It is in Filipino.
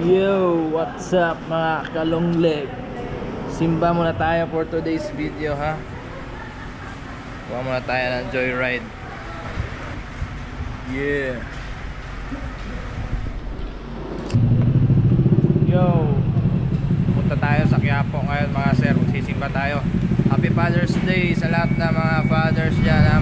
Yo, what's up mga kalong leg? Simba muna tayo for today's video ha. Kuha muna tayo ng joyride. Yeah. Yo, punta tayo sa Quiapo ngayon mga sir. Magsisimba tayo. Happy Father's Day sa lahat ng mga fathers dyan ha.